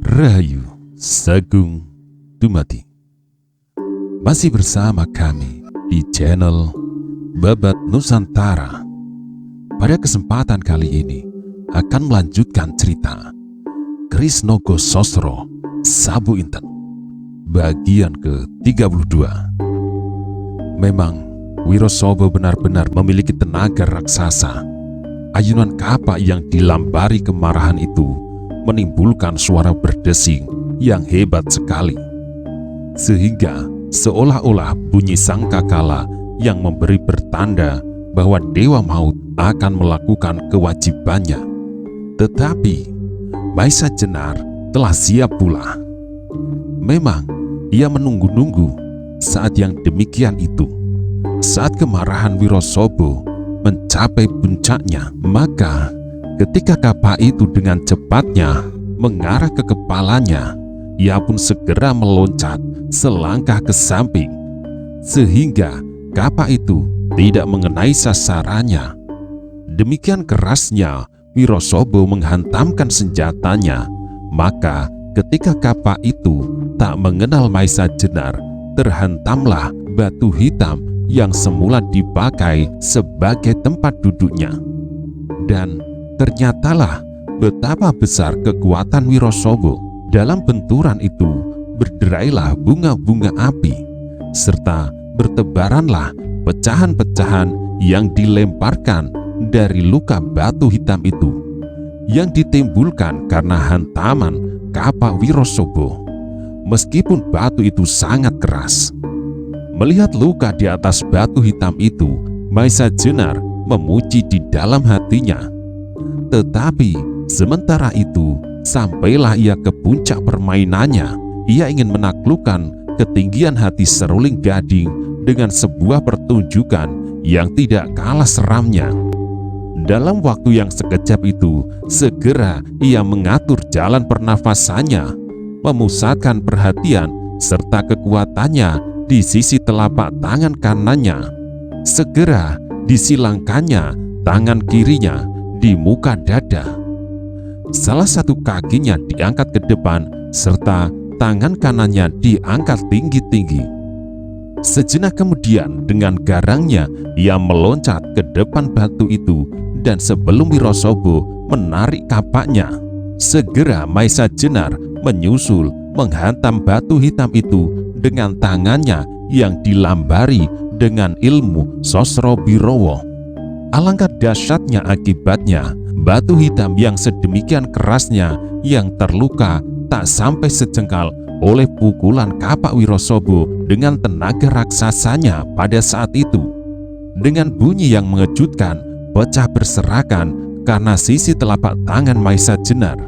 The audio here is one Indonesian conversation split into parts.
Rahayu Sagung Dumadi. Masih bersama kami di channel Babat Nusantara. Pada kesempatan kali ini akan melanjutkan cerita Krisnogo Sosro Sabu Inten bagian ke-32. Memang Wirosobo benar-benar memiliki tenaga raksasa. Ayunan kapak yang dilambari kemarahan itu menimbulkan suara berdesing yang hebat sekali, sehingga seolah-olah bunyi sangkakala yang memberi pertanda bahwa Dewa Maut akan melakukan kewajibannya. Tetapi Maisa Jenar telah siap pula. Memang ia menunggu-nunggu saat yang demikian itu. Saat kemarahan Wirosobo mencapai puncaknya, maka ketika kapak itu dengan cepatnya mengarah ke kepalanya, ia pun segera meloncat selangkah ke samping, sehingga kapak itu tidak mengenai sasarannya. Demikian kerasnya Wirosobo menghantamkan senjatanya, maka ketika kapak itu tak mengenal Maisa Jenar, terhantamlah batu hitam yang semula dipakai sebagai tempat duduknya. Dan ternyatalah betapa besar kekuatan Wirosobo. Dalam benturan itu berderailah bunga-bunga api, serta bertebaranlah pecahan-pecahan yang dilemparkan dari luka batu hitam itu, yang ditimbulkan karena hantaman kapak Wirosobo. Meskipun batu itu sangat keras, melihat luka di atas batu hitam itu, Maisa Jenar memuji di dalam hatinya. Tetapi sementara itu, sampailah ia ke puncak permainannya. Ia ingin menaklukkan ketinggian hati seruling gading dengan sebuah pertunjukan yang tidak kalah seramnya. Dalam waktu yang sekejap itu, segera ia mengatur jalan pernafasannya, memusatkan perhatian serta kekuatannya di sisi telapak tangan kanannya. Segera disilangkannya tangan kirinya di muka dada. Salah satu kakinya diangkat ke depan serta tangan kanannya diangkat tinggi-tinggi. Sejenak kemudian dengan garangnya ia meloncat ke depan batu itu, dan sebelum Wirosobo menarik kapaknya, segera Maisa Jenar menyusul menghantam batu hitam itu dengan tangannya yang dilambari dengan ilmu Sosro Birowo. Alangkah dahsyatnya akibatnya, batu hitam yang sedemikian kerasnya yang terluka tak sampai sejengkal oleh pukulan kapak Wirosobo dengan tenaga raksasanya pada saat itu. Dengan bunyi yang mengejutkan, pecah berserakan karena sisi telapak tangan Maisa Jenar.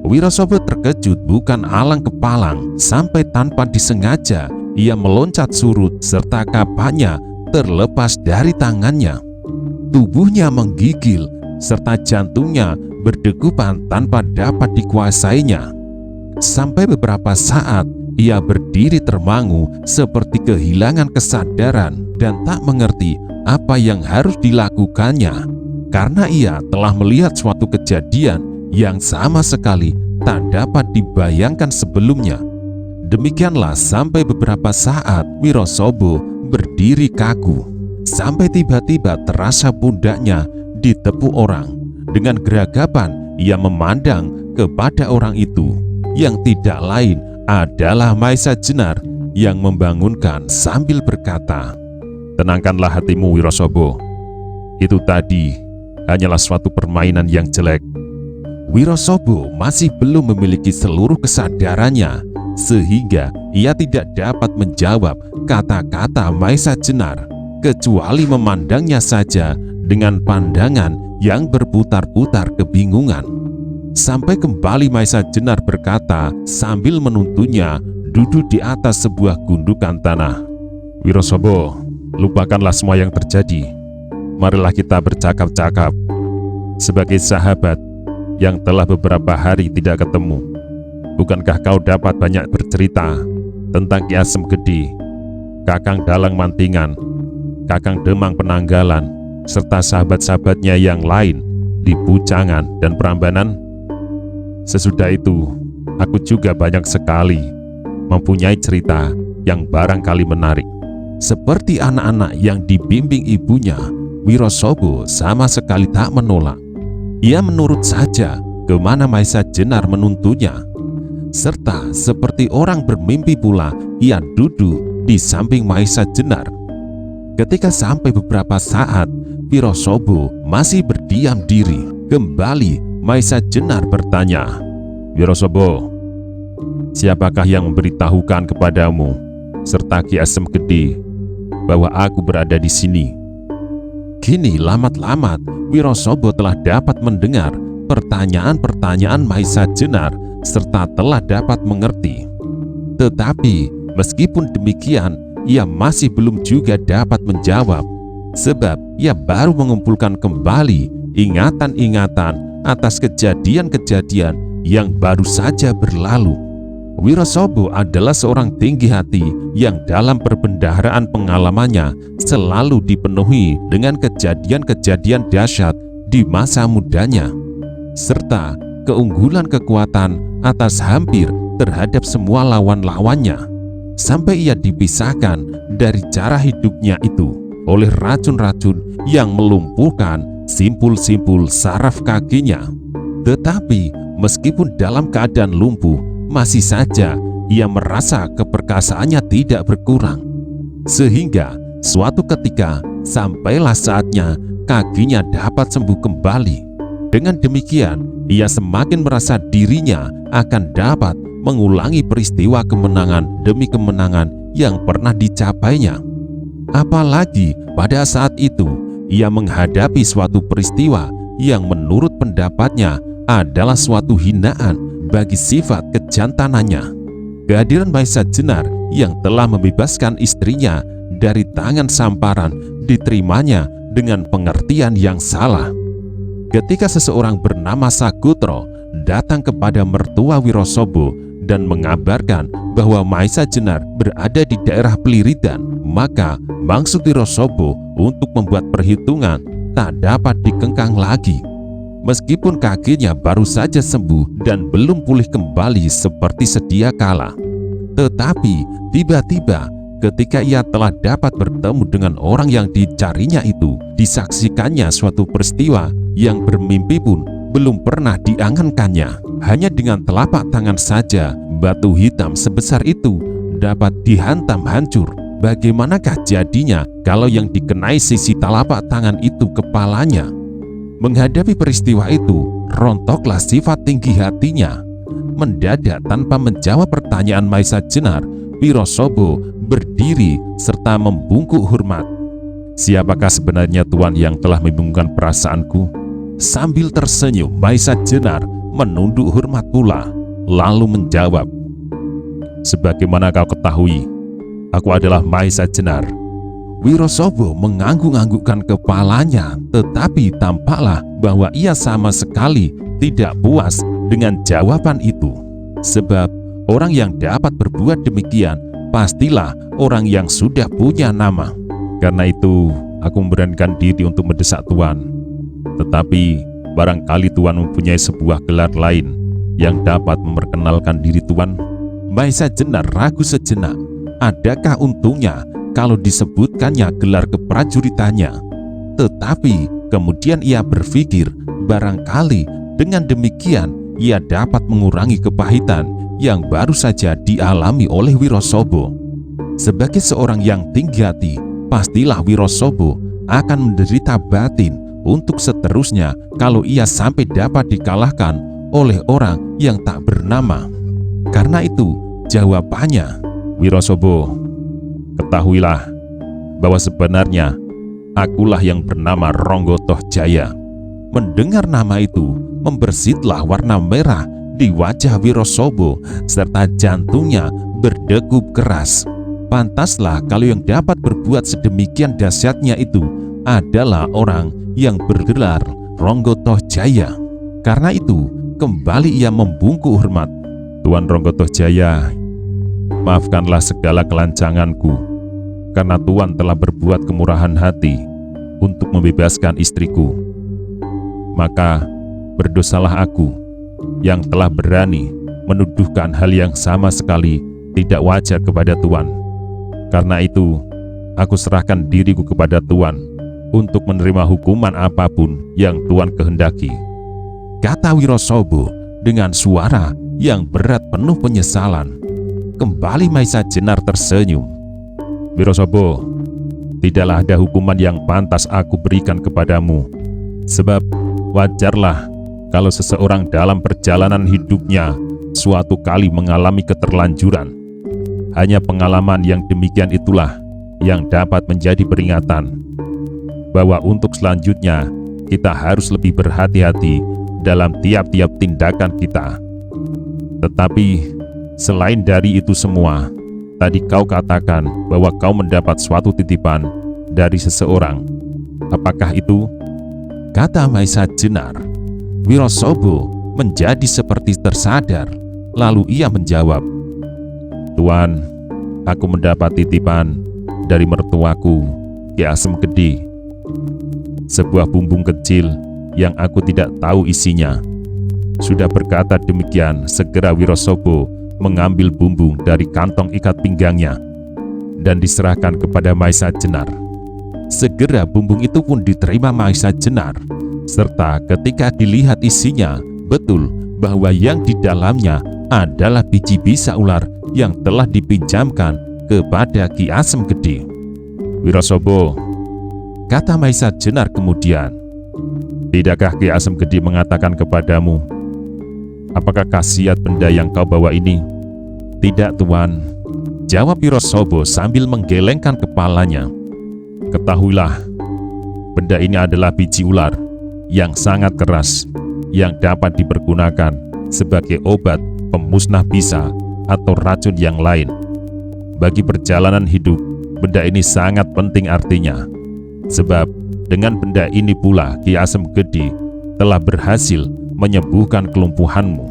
Wirosobo terkejut bukan alang kepalang, sampai tanpa disengaja ia meloncat surut serta kapaknya terlepas dari tangannya. Tubuhnya menggigil serta jantungnya berdegupan tanpa dapat dikuasainya. Sampai beberapa saat ia berdiri termangu seperti kehilangan kesadaran dan tak mengerti apa yang harus dilakukannya, karena ia telah melihat suatu kejadian yang sama sekali tak dapat dibayangkan sebelumnya. Demikianlah sampai beberapa saat Wirosobo berdiri kaku, sampai tiba-tiba terasa pundaknya ditepuk orang. Dengan geragapan ia memandang kepada orang itu, yang tidak lain adalah Maisa Jenar, yang membangunkan sambil berkata, "Tenangkanlah hatimu Wirosobo, itu tadi hanyalah suatu permainan yang jelek." Wirosobo masih belum memiliki seluruh kesadarannya, sehingga ia tidak dapat menjawab kata-kata Maisa Jenar, kecuali memandangnya saja dengan pandangan yang berputar-putar kebingungan. Sampai kembali Maisa Jenar berkata sambil menuntunnya duduk di atas sebuah gundukan tanah, "Wirosobo, lupakanlah semua yang terjadi. Marilah kita bercakap-cakap. Sebagai sahabat yang telah beberapa hari tidak ketemu, bukankah kau dapat banyak bercerita tentang Ki Asem Gede, Kakang Dalang Mantingan, Kakang Demang Penanggalan, serta sahabat-sahabatnya yang lain di Pucangan dan Prambanan. Sesudah itu, aku juga banyak sekali mempunyai cerita yang barangkali menarik. Seperti anak-anak yang dibimbing ibunya, Wirosobo sama sekali tak menolak. Ia menurut saja kemana Maesa Jenar menuntunnya. Serta seperti orang bermimpi pula, ia duduk di samping Maesa Jenar. Ketika sampai beberapa saat, Wirosobo masih berdiam diri. Kembali Maesa Jenar bertanya, "Wirosobo, siapakah yang memberitahukan kepadamu serta Ki Asem Gede bahwa aku berada di sini?" Kini lamat-lamat Wirosobo telah dapat mendengar pertanyaan-pertanyaan Maesa Jenar serta telah dapat mengerti. Tetapi meskipun demikian, ia masih belum juga dapat menjawab, sebab ia baru mengumpulkan kembali ingatan-ingatan atas kejadian-kejadian yang baru saja berlalu. Wirosobo adalah seorang tinggi hati yang dalam perbendaharaan pengalamannya selalu dipenuhi dengan kejadian-kejadian dahsyat di masa mudanya, serta keunggulan kekuatan atas hampir terhadap semua lawan-lawannya, sampai ia dipisahkan dari cara hidupnya itu oleh racun-racun yang melumpuhkan simpul-simpul saraf kakinya. Tetapi meskipun dalam keadaan lumpuh, masih saja ia merasa keperkasaannya tidak berkurang. Sehingga suatu ketika sampailah saatnya kakinya dapat sembuh kembali. Dengan demikian, ia semakin merasa dirinya akan dapat mengulangi peristiwa kemenangan demi kemenangan yang pernah dicapainya. Apalagi pada saat itu, ia menghadapi suatu peristiwa yang menurut pendapatnya adalah suatu hinaan bagi sifat kejantanannya. Kehadiran Maesa Jenar yang telah membebaskan istrinya dari tangan Samparan diterimanya dengan pengertian yang salah. Ketika seseorang bernama Sagotro datang kepada mertua Wirosobo dan mengabarkan bahwa Maesa Jenar berada di daerah Pliridan, maka maksud Wirosobo untuk membuat perhitungan tak dapat dikengkang lagi. Meskipun kakinya baru saja sembuh dan belum pulih kembali seperti sedia kala, tetapi tiba-tiba ketika ia telah dapat bertemu dengan orang yang dicarinya itu, disaksikannya suatu peristiwa yang bermimpi pun belum pernah diangankannya. Hanya dengan telapak tangan saja, batu hitam sebesar itu dapat dihantam hancur. Bagaimanakah jadinya kalau yang dikenai sisi telapak tangan itu kepalanya? Menghadapi peristiwa itu, rontoklah sifat tinggi hatinya. Mendadak tanpa menjawab pertanyaan Maesa Jenar, Wirosobo berdiri serta membungkuk hormat. "Siapakah sebenarnya Tuan yang telah membingungkan perasaanku?" Sambil tersenyum, Maesa Jenar menunduk hormat pula, lalu menjawab, "Sebagaimana kau ketahui, aku adalah Maesa Jenar." Wirosobo mengangguk-anggukkan kepalanya, tetapi tampaklah bahwa ia sama sekali tidak puas dengan jawaban itu. Sebab orang yang dapat berbuat demikian pastilah orang yang sudah punya nama. Karena itu, aku memberanikan diri untuk mendesak Tuan. Tetapi barangkali Tuan mempunyai sebuah gelar lain yang dapat memperkenalkan diri Tuan. Maesa Jenar ragu sejenak. Adakah untungnya kalau disebutkannya gelar keprajuritannya? Tetapi kemudian ia berpikir barangkali dengan demikian ia dapat mengurangi kepahitan yang baru saja dialami oleh Wirosobo. Sebagai seorang yang tinggi hati, pastilah Wirosobo akan menderita batin untuk seterusnya kalau ia sampai dapat dikalahkan oleh orang yang tak bernama. Karena itu jawabannya, "Wirosobo, ketahuilah bahwa sebenarnya akulah yang bernama Ronggotoh Jaya." Mendengar nama itu, membersitlah warna merah di wajah Wirosobo serta jantungnya berdegup keras. Pantaslah kalau yang dapat berbuat sedemikian dahsyatnya itu adalah orang yang bergelar Ronggotoh Jaya. Karena itu, kembali ia membungkuk hormat. "Tuan Ronggotoh Jaya, maafkanlah segala kelancanganku, karena Tuan telah berbuat kemurahan hati untuk membebaskan istriku. Maka berdosalah aku yang telah berani menuduhkan hal yang sama sekali tidak wajar kepada Tuan. Karena itu, aku serahkan diriku kepada Tuan untuk menerima hukuman apapun yang Tuan kehendaki," kata Wirosobo dengan suara yang berat penuh penyesalan. Kembali Maisa Jenar tersenyum. "Wirosobo, tidaklah ada hukuman yang pantas aku berikan kepadamu. Sebab wajarlah kalau seseorang dalam perjalanan hidupnya suatu kali mengalami keterlanjuran. Hanya pengalaman yang demikian itulah yang dapat menjadi peringatan bahwa untuk selanjutnya kita harus lebih berhati-hati dalam tiap-tiap tindakan kita. Tetapi selain dari itu semua, tadi kau katakan bahwa kau mendapat suatu titipan dari seseorang. Apakah itu?" kata Maisa Jenar. Wirosobo menjadi seperti tersadar, lalu ia menjawab, "Tuan, aku mendapat titipan dari mertuaku, Ki Asem Gede. Sebuah bumbung kecil yang aku tidak tahu isinya." Sudah berkata demikian, segera Wirosobo mengambil bumbung dari kantong ikat pinggangnya dan diserahkan kepada Maisa Jenar. Segera bumbung itu pun diterima Maisa Jenar, serta ketika dilihat isinya, betul bahwa yang di dalamnya adalah biji bisa ular yang telah dipinjamkan kepada Ki Asem Gede. "Wirosobo," kata Maisa Jenar kemudian, "tidakkah Ki Asem Gede mengatakan kepadamu, apakah khasiat benda yang kau bawa ini?" "Tidak, Tuan," jawab Wirosobo sambil menggelengkan kepalanya. "Ketahuilah, benda ini adalah biji ular yang sangat keras yang dapat dipergunakan sebagai obat pemusnah bisa atau racun yang lain. Bagi perjalanan hidup, benda ini sangat penting artinya. Sebab dengan benda ini pula Ki Asem Gede telah berhasil menyembuhkan kelumpuhanmu."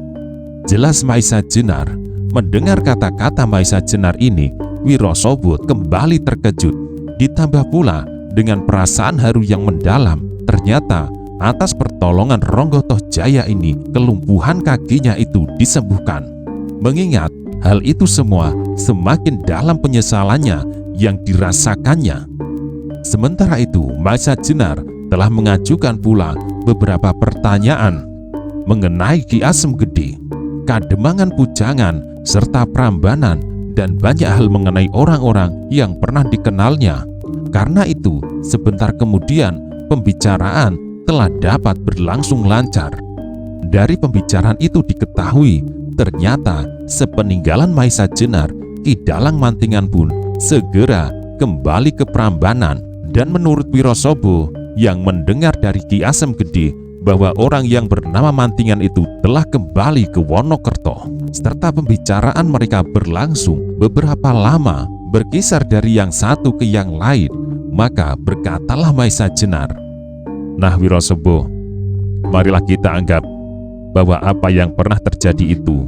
Jelas Maisa Jenar. Mendengar kata-kata Maisa Jenar ini, Wirosobo kembali terkejut. Ditambah pula dengan perasaan haru yang mendalam. Ternyata atas pertolongan Ronggo Tohjaya ini, kelumpuhan kakinya itu disembuhkan. Mengingat hal itu semua, semakin dalam penyesalannya yang dirasakannya. Sementara itu, Maisa Jenar telah mengajukan pula beberapa pertanyaan mengenai Ki Asem Gede, kademangan pujangan, serta prambanan, dan banyak hal mengenai orang-orang yang pernah dikenalnya. Karena itu, sebentar kemudian pembicaraan telah dapat berlangsung lancar. Dari pembicaraan itu diketahui, ternyata sepeninggalan Maisa Jenar, Ki Dalang Mantingan pun segera kembali ke Prambanan. Dan menurut Wirosobo yang mendengar dari Ki Asem Gede bahwa orang yang bernama Mantingan itu telah kembali ke Wonokerto, serta pembicaraan mereka berlangsung beberapa lama, berkisar dari yang satu ke yang lain. Maka berkatalah Maisa Jenar, "Nah Wirosobo, marilah kita anggap bahwa apa yang pernah terjadi itu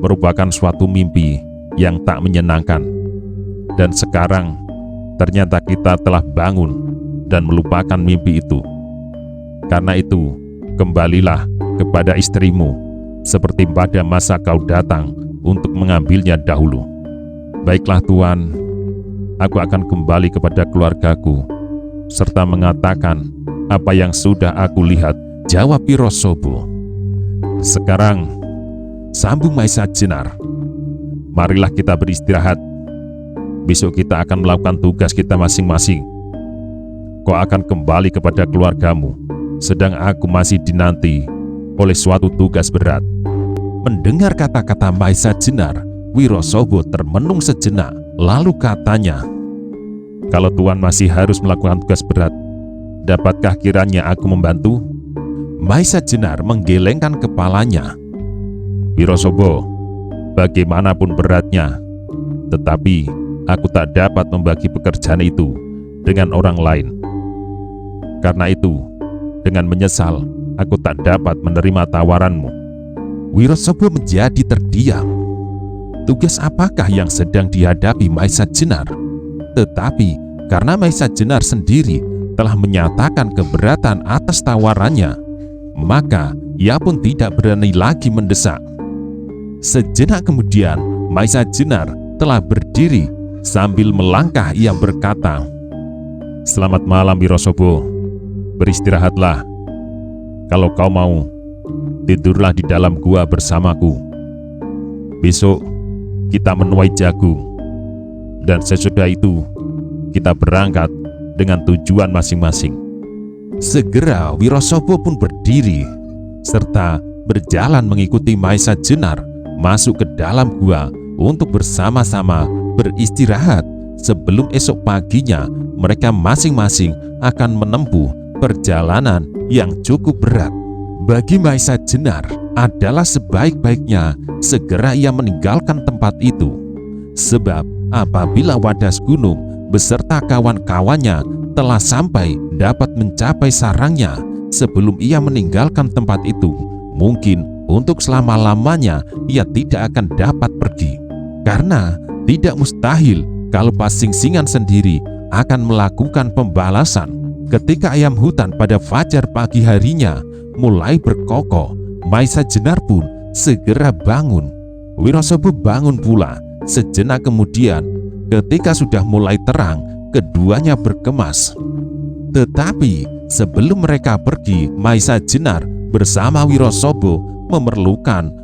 merupakan suatu mimpi yang tak menyenangkan. Dan sekarang ternyata kita telah bangun dan melupakan mimpi itu. Karena itu, kembalilah kepada istrimu seperti pada masa kau datang untuk mengambilnya dahulu." "Baiklah Tuan, aku akan kembali kepada keluargaku serta mengatakan apa yang sudah aku lihat," jawab Wirosobo. "Sekarang," sambung Maisa Jenar, "marilah kita beristirahat. Besok kita akan melakukan tugas kita masing-masing. Kau akan kembali kepada keluargamu, sedang aku masih dinanti oleh suatu tugas berat." Mendengar kata-kata Maisa Jenar, Wirosobo termenung sejenak, lalu katanya, "Kalau Tuan masih harus melakukan tugas berat, dapatkah kiranya aku membantu?" Maisa Jenar menggelengkan kepalanya. "Wirosobo, bagaimanapun beratnya, tetapi aku tak dapat membagi pekerjaan itu dengan orang lain. Karena itu, dengan menyesal, aku tak dapat menerima tawaranmu." Wirosobo menjadi terdiam. Tugas apakah yang sedang dihadapi Maisa Jenar? Tetapi karena Maisa Jenar sendiri telah menyatakan keberatan atas tawarannya, maka ia pun tidak berani lagi mendesak. Sejenak kemudian, Maisa Jenar telah berdiri sambil melangkah. Ia berkata, "Selamat malam Wirosobo, beristirahatlah. Kalau kau mau, tidurlah di dalam gua bersamaku. Besok kita menuai jagung, dan sesudah itu kita berangkat dengan tujuan masing-masing." Segera Wirosobo pun berdiri serta berjalan mengikuti Maisa Jenar masuk ke dalam gua untuk bersama-sama beristirahat sebelum esok paginya mereka masing-masing akan menempuh perjalanan yang cukup berat. Bagi Maisa Jenar adalah sebaik-baiknya segera ia meninggalkan tempat itu, sebab apabila Wadas Gunung beserta kawan-kawannya telah sampai dapat mencapai sarangnya sebelum ia meninggalkan tempat itu, mungkin untuk selama-lamanya ia tidak akan dapat pergi. Karena tidak mustahil kalau Pasingsingan sendiri akan melakukan pembalasan. Ketika ayam hutan pada fajar pagi harinya mulai berkokok, Maisa Jenar pun segera bangun. Wirosobo bangun pula. Sejenak kemudian, ketika sudah mulai terang, keduanya berkemas. Tetapi sebelum mereka pergi, Maisa Jenar bersama Wirosobo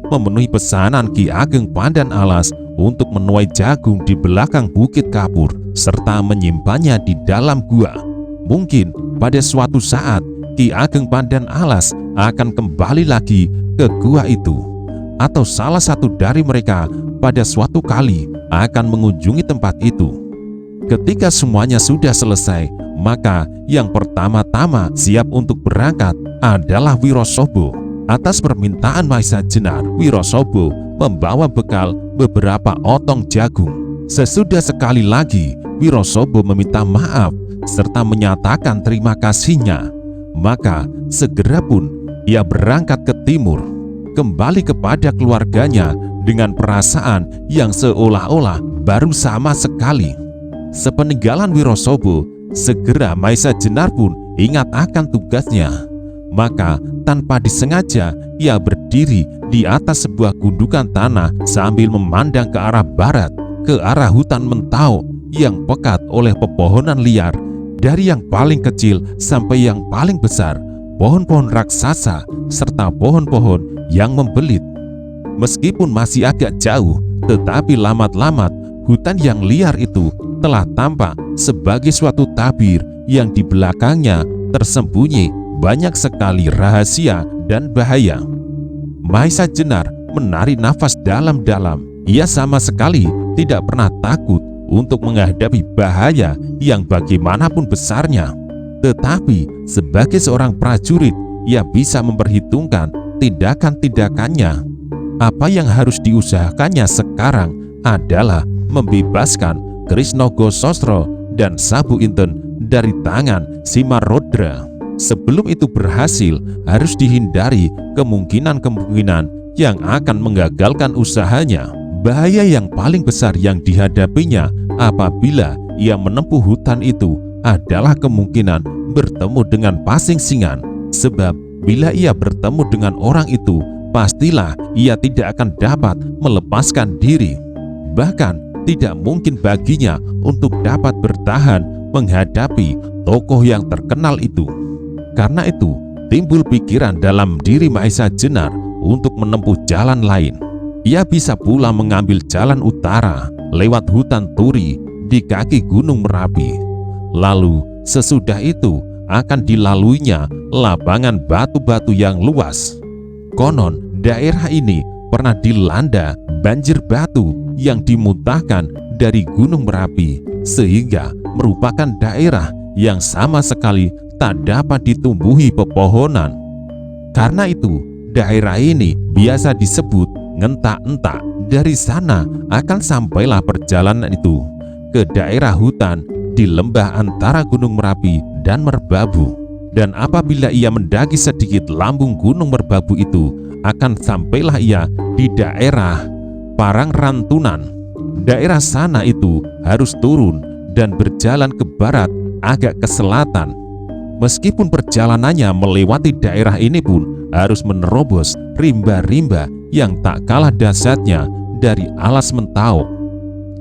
memenuhi pesanan Ki Ageng Pandan Alas untuk menuai jagung di belakang Bukit Kapur serta menyimpannya di dalam gua. Mungkin pada suatu saat Ki Ageng Pandan Alas akan kembali lagi ke gua itu, atau salah satu dari mereka pada suatu kali akan mengunjungi tempat itu. Ketika semuanya sudah selesai, maka yang pertama-tama siap untuk berangkat adalah Wirosobo. Atas permintaan Maisa Jenar, Wirosobo membawa bekal beberapa otong jagung. Sesudah sekali lagi Wirosobo meminta maaf serta menyatakan terima kasihnya, maka segera pun ia berangkat ke timur, kembali kepada keluarganya dengan perasaan yang seolah-olah baru sama sekali. Sepeninggalan Wirosobo, segera Maisa Jenar pun ingat akan tugasnya. Maka tanpa disengaja ia berdiri di atas sebuah gundukan tanah sambil memandang ke arah barat, ke arah hutan mentau yang pekat oleh pepohonan liar, dari yang paling kecil sampai yang paling besar, pohon-pohon raksasa serta pohon-pohon yang membelit. Meskipun masih agak jauh, tetapi lamat-lamat hutan yang liar itu telah tampak sebagai suatu tabir yang di belakangnya tersembunyi banyak sekali rahasia dan bahaya. Maisa Jenar menarik nafas dalam-dalam. Ia sama sekali tidak pernah takut untuk menghadapi bahaya yang bagaimanapun besarnya. Tetapi sebagai seorang prajurit, ia bisa memperhitungkan tindakan-tindakannya. Apa yang harus diusahakannya sekarang adalah membebaskan Krisnogo Sosro dan Sabu Inten dari tangan Simarodra. Sebelum itu berhasil, harus dihindari kemungkinan-kemungkinan yang akan menggagalkan usahanya. Bahaya yang paling besar yang dihadapinya apabila ia menempuh hutan itu adalah kemungkinan bertemu dengan Pasingsingan. Sebab bila ia bertemu dengan orang itu, pastilah ia tidak akan dapat melepaskan diri. Bahkan tidak mungkin baginya untuk dapat bertahan menghadapi tokoh yang terkenal itu. Karena itu, timbul pikiran dalam diri Maisa Jenar untuk menempuh jalan lain. Ia bisa pula mengambil jalan utara lewat hutan Turi di kaki Gunung Merapi. Lalu sesudah itu akan dilaluinya lapangan batu-batu yang luas. Konon daerah ini pernah dilanda banjir batu yang dimuntahkan dari Gunung Merapi, sehingga merupakan daerah yang sama sekali tak dapat ditumbuhi pepohonan. Karena itu, daerah ini biasa disebut ngentak-entak. Dari sana akan sampailah perjalanan itu ke daerah hutan di lembah antara Gunung Merapi dan Merbabu. Dan apabila ia mendaki sedikit lambung Gunung Merbabu itu, akan sampailah ia di daerah Parangrantunan. Daerah sana itu harus turun dan berjalan ke barat agak ke selatan. Meskipun perjalanannya melewati daerah ini pun harus menerobos rimba-rimba yang tak kalah dahsyatnya dari alas Mentawai.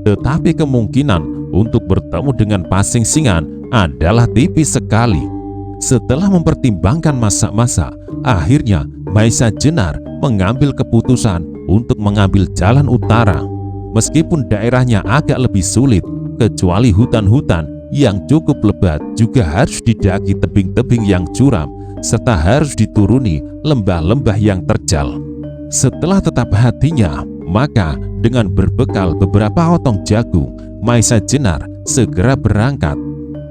Tetapi kemungkinan untuk bertemu dengan Pasingsingan adalah tipis sekali. Setelah mempertimbangkan masa-masa, akhirnya Maisa Jenar mengambil keputusan untuk mengambil jalan utara. Meskipun daerahnya agak lebih sulit, kecuali hutan-hutan yang cukup lebat juga harus didaki tebing-tebing yang curam, serta harus dituruni lembah-lembah yang terjal. Setelah tetap hatinya, maka dengan berbekal beberapa otong jagung, Maisa Jenar segera berangkat,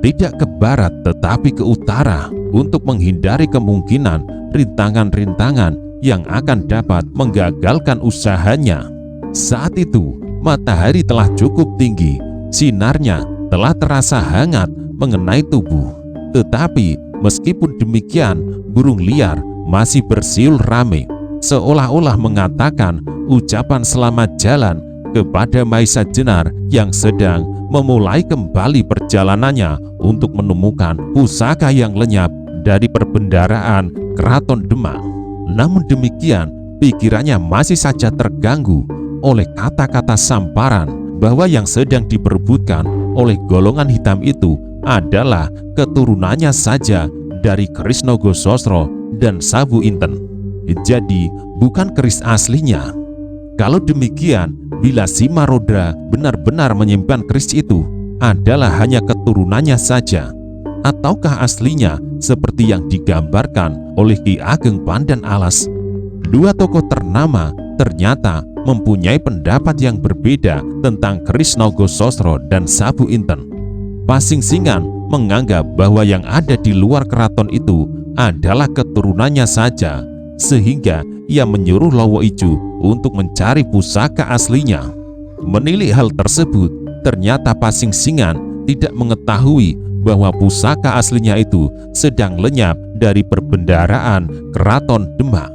tidak ke barat tetapi ke utara, untuk menghindari kemungkinan rintangan-rintangan yang akan dapat menggagalkan usahanya. Saat itu matahari telah cukup tinggi, sinarnya telah terasa hangat mengenai tubuh. Tetapi meskipun demikian, burung liar masih bersiul rame, seolah-olah mengatakan ucapan selamat jalan kepada Maisa Jenar yang sedang memulai kembali perjalanannya untuk menemukan pusaka yang lenyap dari perbendaharaan Keraton Demak. Namun demikian, pikirannya masih saja terganggu oleh kata-kata samparan bahwa yang sedang diperebutkan oleh golongan hitam itu adalah keturunannya saja dari Keris Nogososro dan Sabu Inten. Jadi bukan keris aslinya. Kalau demikian, bila si Marodra benar-benar menyimpan keris itu adalah hanya keturunannya saja, ataukah aslinya seperti yang digambarkan oleh Ki Ageng Pandan Alas? Dua tokoh ternama ternyata mempunyai pendapat yang berbeda tentang keris Nogososro dan Sabu Inten. Pasingsingan menganggap bahwa yang ada di luar keraton itu adalah keturunannya saja, sehingga ia menyuruh Lowo Ijo untuk mencari pusaka aslinya. Menilik hal tersebut, ternyata Pasingsingan tidak mengetahui bahwa pusaka aslinya itu sedang lenyap dari perbendaharaan Keraton Demak.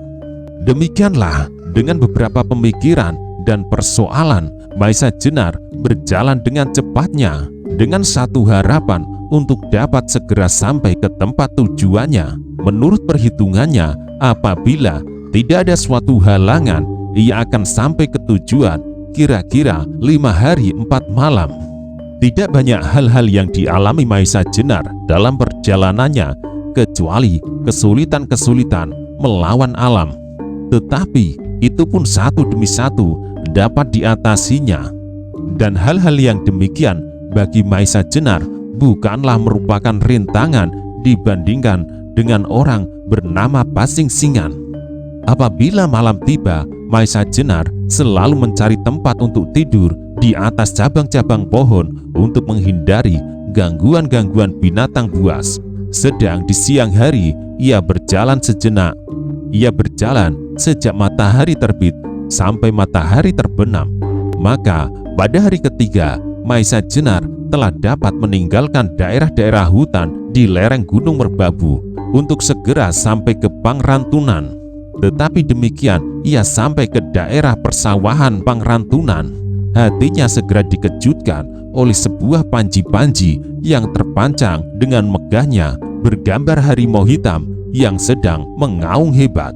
Demikianlah, dengan beberapa pemikiran dan persoalan, Maisa Jenar berjalan dengan cepatnya dengan satu harapan untuk dapat segera sampai ke tempat tujuannya. Menurut perhitungannya, apabila tidak ada suatu halangan, ia akan sampai ke tujuan kira-kira 5 hari 4 malam. Tidak banyak hal-hal yang dialami Maisa Jenar dalam perjalanannya, kecuali kesulitan-kesulitan melawan alam. Tetapi itu pun satu demi satu dapat diatasinya. Dan hal-hal yang demikian bagi Maisa Jenar bukanlah merupakan rintangan dibandingkan dengan orang bernama Pasingsingan. Apabila malam tiba, Maisa Jenar selalu mencari tempat untuk tidur di atas cabang-cabang pohon untuk menghindari gangguan-gangguan binatang buas. Sedang di siang hari, ia berjalan sejenak. Ia berjalan sejak matahari terbit sampai matahari terbenam. Maka pada hari ketiga, Maisa Jenar telah dapat meninggalkan daerah-daerah hutan di lereng Gunung Merbabu untuk segera sampai ke Pangrantunan. Tetapi demikian, ia sampai ke daerah persawahan Pangrantunan. Hatinya segera dikejutkan oleh sebuah panji-panji yang terpancang dengan megahnya bergambar harimau hitam yang sedang mengaung hebat.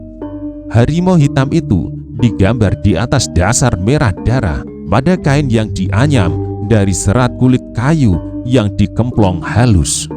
Harimau hitam itu digambar di atas dasar merah darah pada kain yang dianyam dari serat kulit kayu yang dikemplong halus.